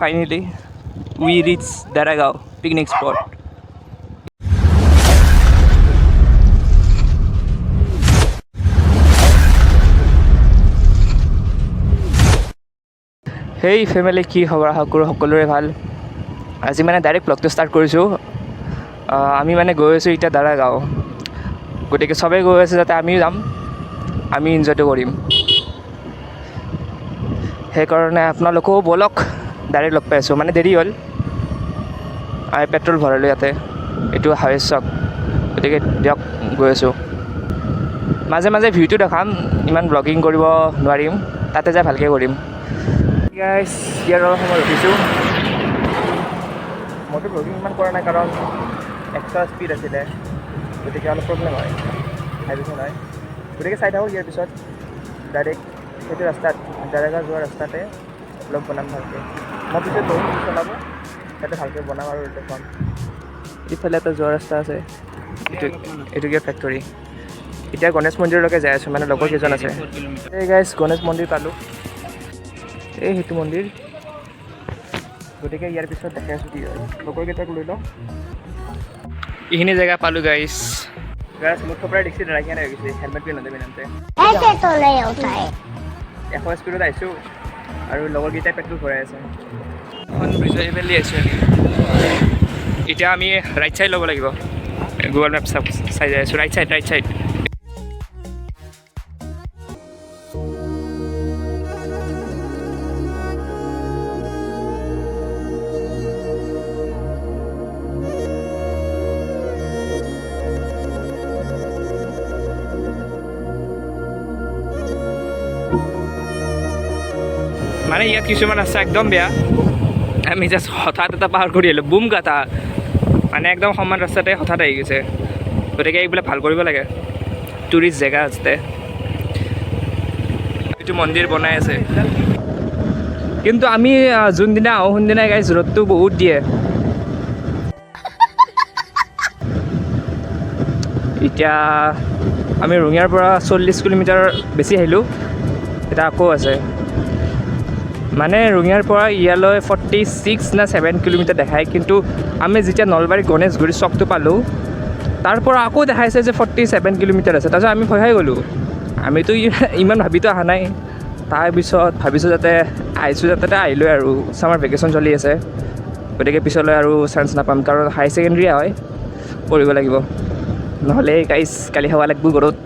Finally, we reach Daragaon picnic spot. Hey family, কি খবৰ? সকলোৰে ভাল। আজি মানে ডাইৰেক্ট ব্লগটো ষ্টাৰ্ট কৰিছোঁ। আমি মানে গৈ আছোঁ এতিয়া দাৰাগাঁও। গতিকে চবেই গৈ আছে যাতে আমিও যাম, আমি এনজয়টো কৰিম। সেইকাৰণে আপোনালোকেও ব'লক, ডাইৰেক্ট লগ পাই আছোঁ। মানে দেৰি হ'ল, আমি পেট্ৰল ভৰালোঁ ইয়াতে, এইটো হাৱেজ চক। গতিকে দিয়ক গৈ আছোঁ। মাজে মাজে ভিউটো দেখাম, ইমান ব্লগিং কৰিব নোৱাৰিম, তাতে যাই ভালকৈ কৰিম। গাইছ, ইয়াৰ অলপ সময় ৰখিছোঁ। মইতো ব্লগিং ইমান কৰা নাই কাৰণ এক্সট্ৰা স্পীড আছিলে, গতিকে অলপ প্ৰব্লেম হয়, হাইৱেটো নাই। গতিকে চাই থাকোঁ। ইয়াৰ পিছত ডাইৰেক্ট সেইটো ৰাস্তাত, দাৰাগাঁও যোৱা ৰাস্তাতে ব্লগ বনাম ভালকৈ। মই পিছত বহুত চলাব, তাতে ভালকৈ বনাম আৰু দেখুৱাম। ইফালে এটা যোৱা ৰাস্তা আছে, এইটো কিয় ফেক্টৰী। এতিয়া গণেশ মন্দিৰলৈকে যাই আছোঁ, মানে লগৰ কেইজন আছে। এই গাইছ, গণেশ মন্দিৰ পালোঁ, এই সেইটো মন্দিৰ। গতিকে ইয়াৰ পিছত দেখাই আছোঁ কি হয়। লগৰকেইটাক লৈ লওঁ। এইখিনি জেগা পালোঁ গাইছ। মোৰ থপৰাই দেখছি ৰাখিয়া নাই হৈ গৈছে, হেলমেট পিন্ধি নদেবি নামতে 100 স্পীডত আহিছোঁ আৰু লগৰকেইটাই পেট্ৰল ভৰাই আছে। এখন ব্ৰিজৰ এইফালে আহিছোঁ আমি। এতিয়া আমি ৰাইট চাইড ল'ব লাগিব। গুগল মেপ চাই যাই আছোঁ। Right side. মানে ইয়াত কিছুমান ৰাস্তা একদম বেয়া, আমি জাষ্ট হঠাৎ এটা পাৰ কৰি আহিলোঁ, বুম গাটা। মানে একদম সমান ৰাস্তাতে হঠাৎ আহি গৈছে। গতিকে এইবিলাক ভাল কৰিব লাগে, টুৰিষ্ট জেগা আছে। এইটো মন্দিৰ বনাই আছে, কিন্তু আমি যোনদিনা আহোঁ সোনদিনাই গাইছ ৰ'দটো বহুত দিয়ে। এতিয়া আমি ৰঙিয়াৰ পৰা 40 কিলোমিটাৰ বেছি আহিলোঁ, এতিয়া আকৌ আছে। মানে ৰঙিয়াৰ পৰা ইয়ালৈ 46 না 7 কিলোমিটাৰ দেখায়, কিন্তু আমি যেতিয়া নলবাৰী গণেশগুৰি চকটো পালোঁ, তাৰ পৰা আকৌ দেখাইছে যে 47 কিলোমিটাৰ আছে। তাৰপিছত আমি ভয় খাই গ'লোঁ, আমিতো ইমান ভাবিতো অহা নাই। তাৰপিছত ভাবিছোঁ যাতে আহিলোঁ আৰু ছামাৰ ভেকেশ্যন চলি আছে, গতিকে পিছলৈ আৰু চান্স নাপাম, কাৰণ হাই ছেকেণ্ডেৰী হয়, পঢ়িব লাগিব, নহ'লে গাইছ কালি খাব লাগিব ঘৰত।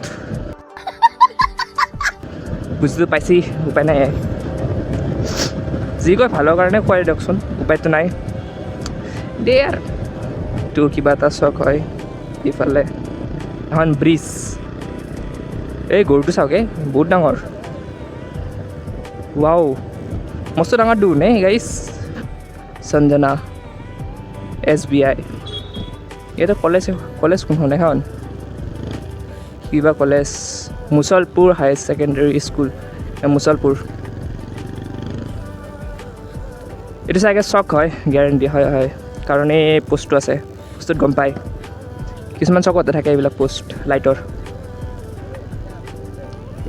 বুজিটো পাইছি, উপায় নাই। যি কয় ভালৰ কাৰণে খুৱাই দিয়কচোন, উপায়টো নাই দেই। আৰু তোৰ কিবা এটা চখ হয়। ইফালে এখন ব্ৰিজ, এই গৰুটো চাওকে বহুত ডাঙৰ। ৱাও, মস্ত ডাঙৰ দূৰ নে গাইছ। সঞ্জনা SBI, এইটো কলেজ কোনখন এখন, কিবা college, Mushalpur higher secondary school, Mushalpur. এইটো চাগে চক হয়, গেৰেণ্টি হয়, কাৰণ এই পোষ্টটো আছে, পোষ্টটোত গম পায়। কিছুমান চকতে থাকে এইবিলাক পোষ্ট লাইটৰ।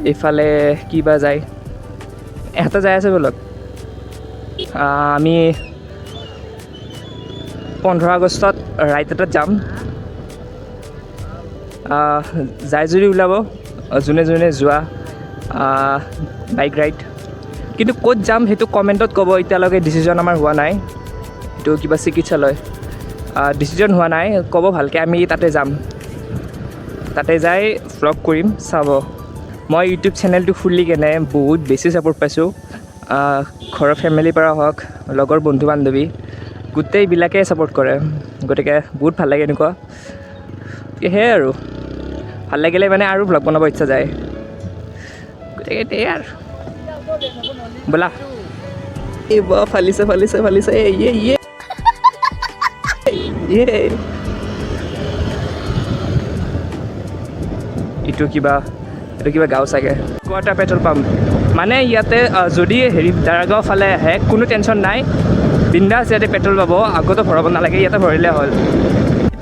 এইফালে কিবা যায়, এটা যাই আছে বলক। আমি 15 আগষ্টত ৰাইড এটাত যাম। যাই যদি ওলাব, যোনে যোৱা বাইক ৰাইড। কিন্তু ক'ত যাম সেইটো কমেণ্টত ক'ব। এতিয়ালৈকে ডিচিজন আমাৰ হোৱা নাই, এইটো কিবা চিকিৎসালয়, ডিচিজন হোৱা নাই, ক'ব ভালকৈ। আমি তাতে যাম, তাতে যাই ভ্লগ কৰিম, চাব। মই ইউটিউব চেনেলটো খুলি কেনে বহুত বেছি ছাপোৰ্ট পাইছোঁ, ঘৰৰ ফেমিলিৰ পৰা হওক, লগৰ বন্ধু বান্ধৱী, গোটেইবিলাকে ছাপোৰ্ট কৰে। গতিকে বহুত ভাল লাগে এনেকুৱা। সেয়াই আৰু ভাল লাগিলে মানে আৰু ভ্লগ বনাব ইচ্ছা যায়। গতিকে সেয়াই আৰু ব'লা। এই ফালিছে এইটো কিবা গাঁও চাগে, এটা পেট্ৰল পাম্প। মানে ইয়াতে যদি দাৰাগাঁও ফালে আহে কোনো টেনশ্যন নাই, বিন্দাছ ইয়াতে পেট্ৰল পাব, আগতো ভৰাব নালাগে, ইয়াতে ভৰিলে হ'ল।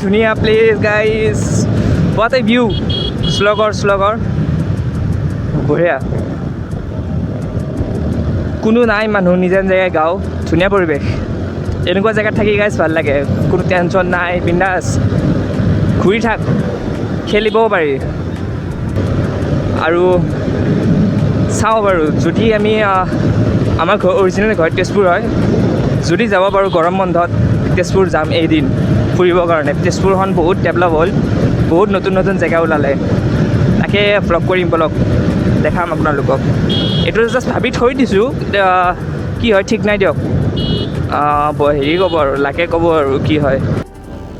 ধুনীয়া place guys, what a view, শ্লগৰ বঢ়িয়া। কোনো নাই মানুহ, নিজে জেগাই গাঁও, ধুনীয়া পৰিৱেশ। এনেকুৱা জেগাত থাকি গাইজ ভাল লাগে, কোনো টেনশ্যন নাই, বিন্দাছ ঘূৰি থাক, খেলিবও পাৰি। আৰু চাওঁ বাৰু, যদি আমি আমাৰ অৰিজিনেল ঘৰ তেজপুৰ হয়, যদি যাব পাৰোঁ গৰম বন্ধত তেজপুৰ যাম এদিন ফুৰিবৰ কাৰণে। তেজপুৰখন বহুত ডেভেলপ হ'ল, বহুত নতুন নতুন জেগা ওলালে, তাকে ভ্লগ কৰিম বলক, দেখাম আপোনালোকক। এইটো জাষ্ট ভাবি থৈ দিছোঁ, কি হয় ঠিক নাই দিয়ক। হেৰি ক'ব আৰু, লাকে ক'ব আৰু কি হয়।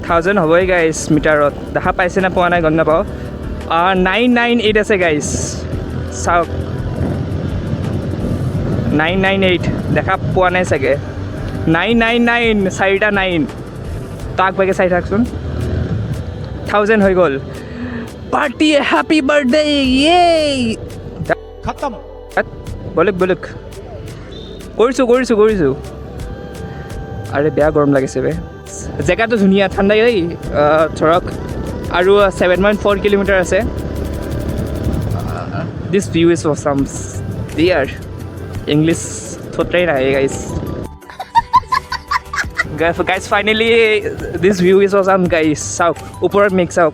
1000 হ'বই গাইজ মিটাৰত, দেখা পাইছে নে পোৱা নাই গম নাপাওঁ। 998 আছে গাইজ, চাওক 998, দেখা পোৱা নাই চাগে। 999, 4টা 9, তাক বাগে চাই থাকচোন। 1000 হৈ গ'ল। পাৰ্টি, হেপী বাৰ্থডে, ইয়ে খতম। বলক বলক, কৰিছোঁ। আৰে বেয়া গৰম লাগিছে বে। জেগাটো ধুনীয়া, ঠাণ্ডা দেই। ধৰক আৰু 7.4 কিলোমিটাৰ আছে। This view is awesome dear. English থোটাই নাই guys. Guys finally this view is awesome guys. চাওক ওপৰত মেঘ চাওক,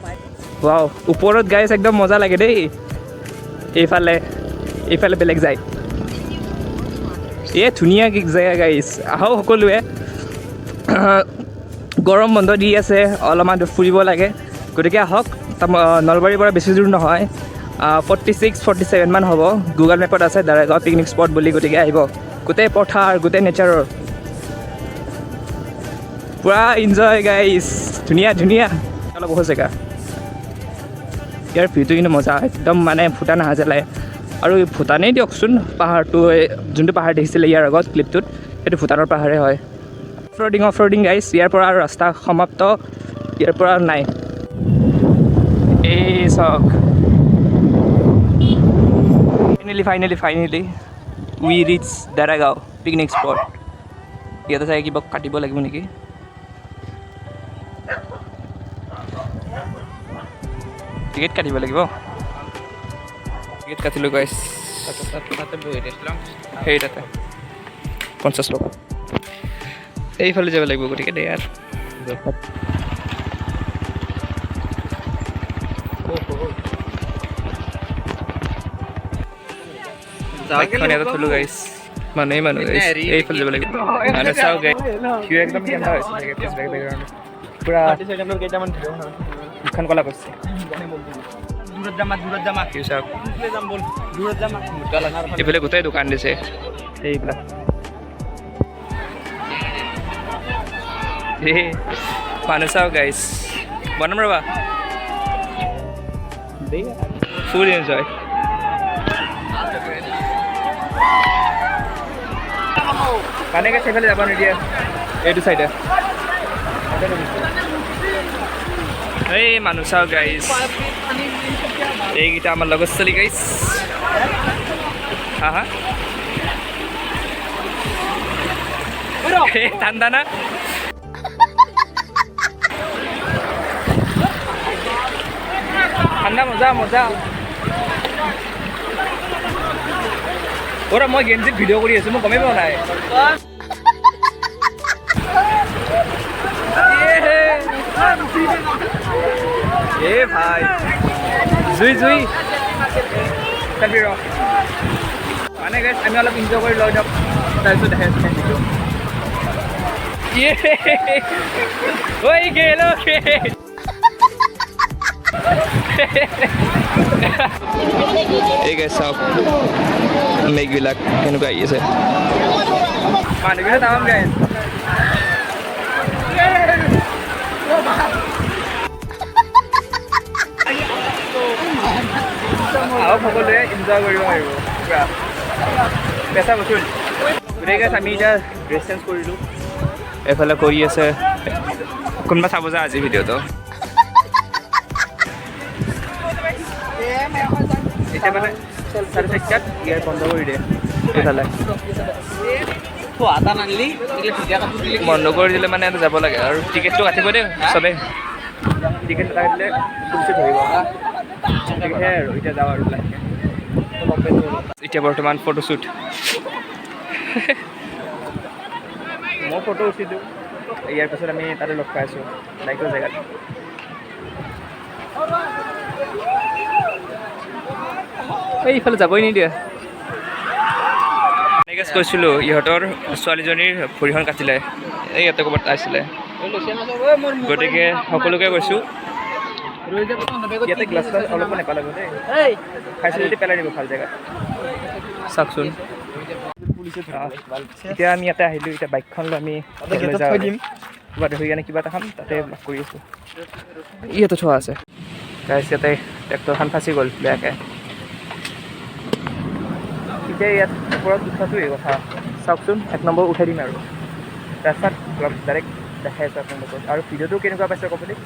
ৱাও ওপৰত গাইজ একদম মজা লাগে দেই। এইফালে বেলেগ যায়, ধুনীয়া জেগা গাইজ। আহক সকলোৱে, গৰম বন্ধ দি আছে, অলপমান ফুৰিব লাগে, গতিকে আহক। নলবাৰীৰ পৰা বেছি দূৰ নহয়, 46-47 মান হ'ব। গুগল মেপত আছে দাৰাগাঁও পিকনিক স্পট বুলি, গতিকে আহিব। গোটেই পথাৰ, গোটেই নেচাৰৰ পূৰা ইনজয় গাইজ, ধুনীয়া অলপ বহুত জেগা। ইয়াৰ ভিউটো কিন্তু মজা, একদম মানে ভূটান আহা যেন লাগে। আৰু ভূটানেই দিয়কচোন, পাহাৰটো যোনটো পাহাৰ দেখিছিলে ইয়াৰ আগত ক্লিপটোত, সেইটো ভূটানৰ পাহাৰে হয়। অফ ৰ'ডিং গাইজ, ইয়াৰ পৰা আৰু ৰাস্তা সমাপ্ত, ইয়াৰ পৰা নাই। এই চাওক, ফাইনেলি উই ৰিচ দাৰাগাঁও পিকনিক স্পট। ইয়াতে চাগে কিবা কাটিব লাগিব নেকি? টিকেট কাটিব লাগিব, টিকেট কাটিলোঁ গাইজ। সেই তাতে 50 টকা। এইফালে যাব লাগিব, গতিকে দে আৰু থলো গাইজ। মানুহ গাইজ, এইফালে যাব লাগিব। মানে চাওক গাইজ, ভিউ একদম কেনেকুৱা হৈছে পুৰা মুখখন কলা কৰিছে। এইফালে গোটেই দোকান দিছে এইবিলাক। মানুহ চাওক গাইজ, বনাম ৰ'বা, ফুল এনজয়। মানে গাইজ সেইফালে যাব নিদিয়ে, এইটো চাইডে। এই মানুহ চাওক গাইজ, এইকেইটা আমাৰ লগত চলি গাইজ। হা ঠাণ্ডা না? ঠাণ্ডা, মজা। মই গেঞ্জিত ভিডিঅ' কৰি আছোঁ, মই গমেই পোৱা নাই। ভাই জুই মানে গাইজ, আমি অলপ এনজয় কৰি লওঁ দিয়ক, তাৰপিছত দেখাই ভিডিঅ'। এই গাইজ চাওক মেঘবিলাক কেনেকুৱা আহি আছে, মানুহবিলাক তামাম গাইজ। আহক সকলোৱে এনজয় কৰিব পাৰিব পুৰা পেচা বচুল। গতিকে গাইজ আমি এতিয়া ড্ৰেছ চেঞ্জ কৰিলোঁ, এইফালে কৰি আছে কোনোবা চাব যা আজি ভিডিঅ'টো। এতিয়া মানে 4:30 ইয়াৰ বন্ধ কৰি দিয়ে, এইফালে বন্ধ কৰি দিলে মানে যাব লাগে। আৰু টিকেটটো কাটিব দেই চবেই, টিকেট কাটিলে পুলিচে ধৰিব। সেয়াই আৰু এতিয়া যাওঁ আৰু লাহেকৈ। এতিয়া বৰ্তমান ফটোশ্বুট মই ফটো উঠিলোঁ ইয়াৰ পিছত আমি তাতে লগ পাই আছোঁ বাইকৰ জেগাত এইফালে যাবই নিদিয়ে এনেকৈ কৈছিলোঁ ইহঁতৰ ছোৱালীজনীৰ ভৰিখন কাটিলে এই ইয়াতে ক'ৰবাত আছিলে গতিকে সকলোকে কৈছোঁ ইয়াতে গ্লাছ অলপো নেপালাগো দেই খাইছোঁ যদি পেলাই দিব ভাল জেগাত চাওকচোন এতিয়া আমি ইয়াতে আহিলোঁ এতিয়া বাইকখন লৈ আমি কিবা ধৰি কেনে কিবা এটা খাম তাতে লগ কৰি আছোঁ ইয়াতে থোৱা আছে গাইছ ইয়াতে ট্ৰেক্টৰখন ফাঁচি গ'ল বেয়াকৈ এতিয়া ইয়াত ওপৰত উঠাটো এই কথা চাওকচোন 1 নম্বৰ উঠাই দিম আৰু ৰাস্তাত ডাইৰেক্ট দেখাই আছোঁ আপোনালোকক আৰু ভিডিঅ'টো কেনেকুৱা পাইছে ক'ব দেই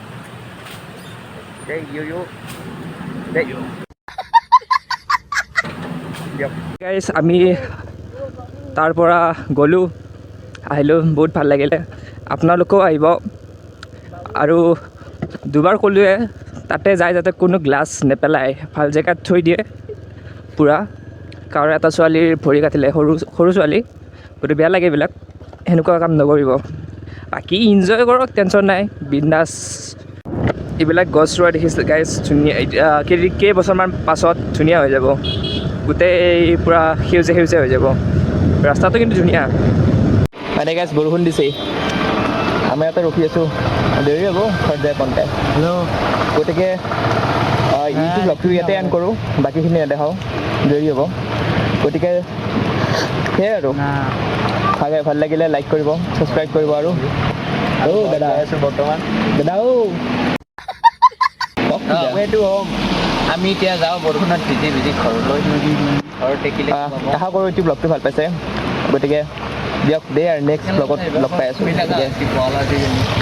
গাইছ আমি তাৰ পৰা গ'লোঁ আহিলোঁ বহুত ভাল লাগিলে আপোনালোকেও আহিব আৰু দুবাৰ ক'লোৱে তাতে যায় যাতে কোনো গ্লাছ নেপেলায় ভাল জেগাত থৈ দিয়ে পূৰা কাৰণ এটা ছোৱালীৰ ভৰি কাটিলে সৰু ছোৱালী গতিকে বেয়া লাগে এইবিলাক সেনেকুৱা কাম নকৰিব বাকী ইনজয় কৰক টেনশ্যন নাই বিন্দাছ এইবিলাক গছ ৰোৱা দেখিছিল গাইছ ধুনীয়া এতিয়া কেইবছৰমান পাছত ধুনীয়া হৈ যাব গোটেই পূৰা সেউজীয়া হৈ যাব ৰাস্তাটো কিন্তু ধুনীয়া মানে গাইছ বৰষুণ দিছে আমি ইয়াতে ৰখি আছোঁ দেৰি হ'ব ঘৰত যায় কণ্টে গতিকে ইউটিউব ব্লগটো ইয়াতে এণ্ড কৰোঁ বাকীখিনি নেদেখাওঁ দেৰি হ'ব গতিকে সেয়াই আৰু ভাল লাগিলে লাইক কৰিব ছাবস্ক্ৰাইব কৰিব আৰু দাদা আছোঁ বৰ্তমান দাদা এইটো আমি এতিয়া যাওঁ বৰষুণত ভিজি ঘৰলৈ ঘৰত টেকিলে আশা কৰোঁ ইউটিউব ব্লগটো ভাল পাইছে গতিকে দিয়ক দেই আৰু নেক্সট ব্লগত লগ পাই আছোঁ